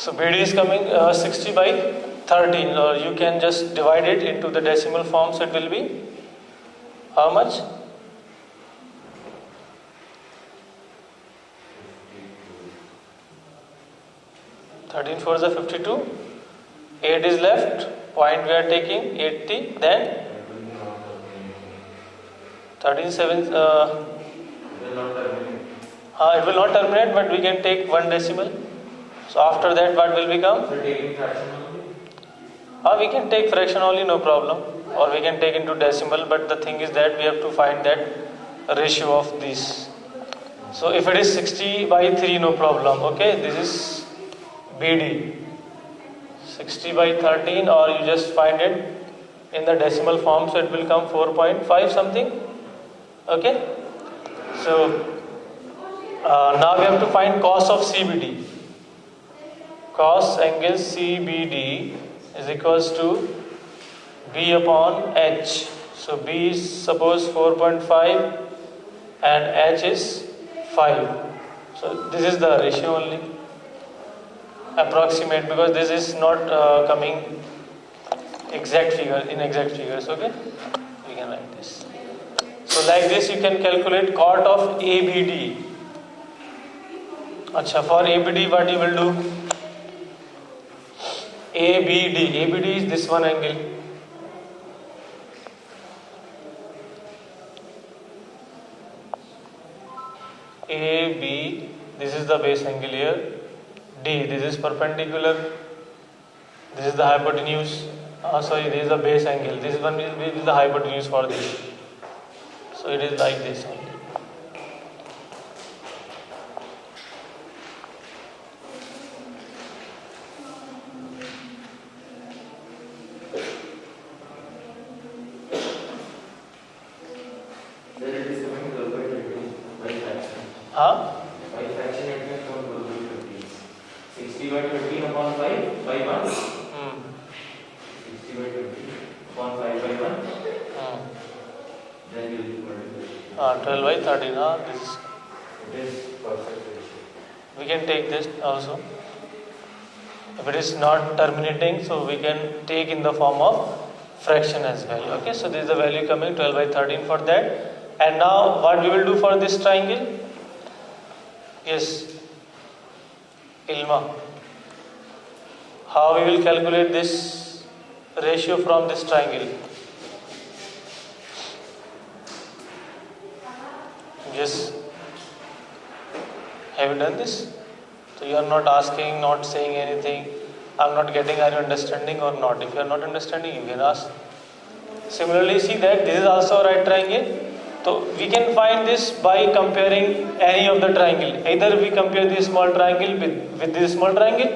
So BD is coming 60 by 13, or you can just divide it into the decimal form, so it will be how much? 13 4 is 52, 8 is left, point we are taking 80, then 13 7, it will not terminate, but we can take one decimal. So after that what will become? We can take fraction only, no problem, or we can take into decimal, but the thing is that we have to find that ratio of these. So if it is 60 by 3, no problem, okay, this is BD, 60 by 13, or you just find it in the decimal form, so it will come 4.5 something, okay. So now we have to find cos of CBD. Cos angle CBD is equals to B upon H. So B is suppose 4.5 and H is 5. So this is the ratio only, approximate, because this is not coming exact figure, in exact figures, okay. We can write this. So like this you can calculate cot of ABD. Acha, for ABD what you will do? ABD is this one angle. AB, this is the base angle here. D, this is perpendicular. This is the hypotenuse. Sorry, this is the base angle. This one will be the hypotenuse for this. So it is like this only. By fraction it means 60 by 20 upon 5 by 1. 60 by 20 upon 5 by 1. Then you will multiply. 12 by 13. This is perfect ratio. We can take this also. If it is not terminating, so we can take in the form of fraction as well. Okay, so this is the value coming 12 by 13 for that. And now what we will do for this triangle? Yes, Ilma. How we will calculate this ratio from this triangle? Yes. Have you done this? So you are not asking, not saying anything. I am not getting, are you understanding or not? If you are not understanding, you can ask. Similarly, see that this is also a right triangle. So we can find this by comparing any of the triangle. Either we compare this small triangle with this small triangle,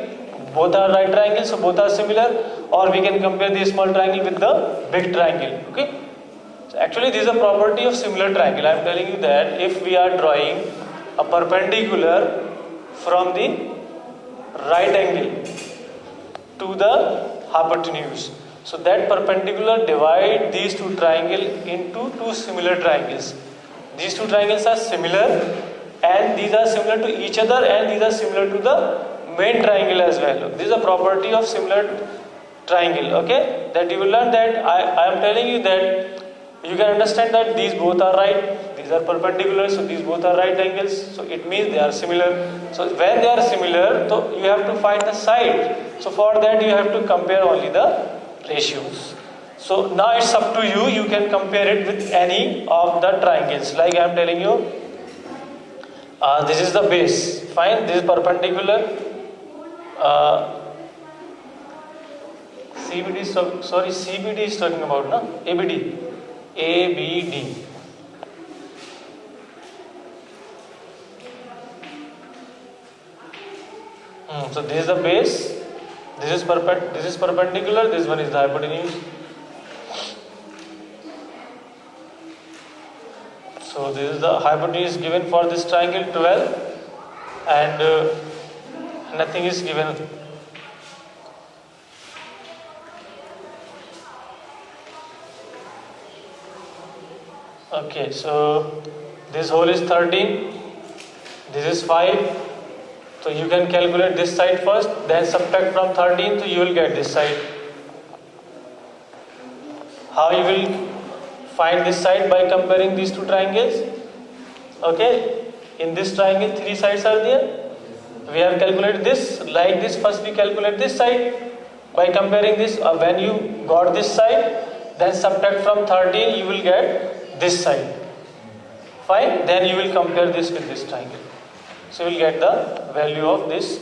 both are right triangles, so both are similar, or we can compare this small triangle with the big triangle. Okay. So actually this is a property of similar triangle. I am telling you that if we are drawing a perpendicular from the right angle to the hypotenuse, so that perpendicular divide these two triangles into two similar triangles. These two triangles are similar, and these are similar to each other, and these are similar to the main triangle as well. This is a property of similar triangle. Okay, that you will learn that. I am telling you that you can understand that these both are right. These are perpendicular, so these both are right angles. So it means they are similar. So when they are similar, so you have to find the side. So for that you have to compare only the ratios. So now it's up to you. You can compare it with any of the triangles. Like I am telling you, this is the base. Fine. This is perpendicular. CBD is talking about, na? ABD. So this is the base. This is perpendicular. This one is the hypotenuse. So this is the hypotenuse given for this triangle 12, and nothing is given. Okay, so this hole is 13, this is 5, So you can calculate this side first, then subtract from 13, so you will get this side. How you will find this side? By comparing these two triangles. Okay, in this triangle, three sides are there. We have calculated this like this. First we calculate this side by comparing this. When you got this side, then subtract from 13, you will get this side. Fine, then you will compare this with this triangle. So you will get the value of this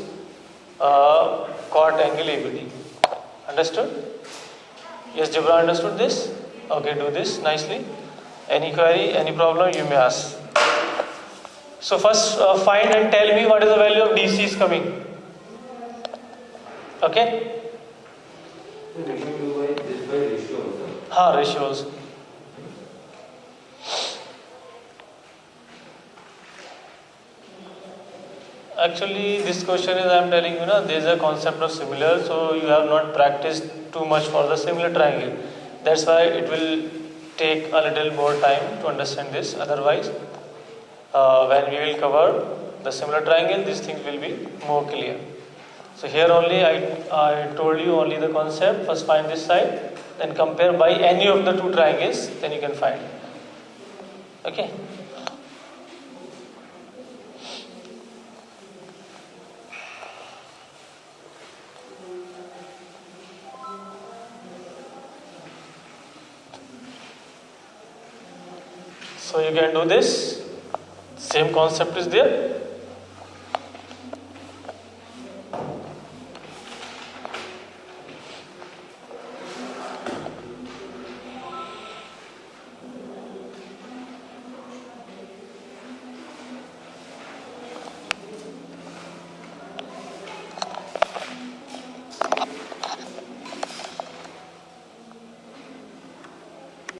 chord angle ABD. Understood? Yes, Jibran, understood this? Okay, do this nicely. Any query, any problem, you may ask. So first find and tell me what is the value of DC is coming. Okay? So we can do by this by ratio also. Ratio also. Actually, this question is, I am telling you, there is a concept of similar, so you have not practiced too much for the similar triangle. That's why it will take a little more time to understand this. Otherwise, when we will cover the similar triangle, these things will be more clear. So here only I told you only the concept. First find this side, then compare by any of the two triangles, then you can find. Okay. So you can do this. Same concept is there.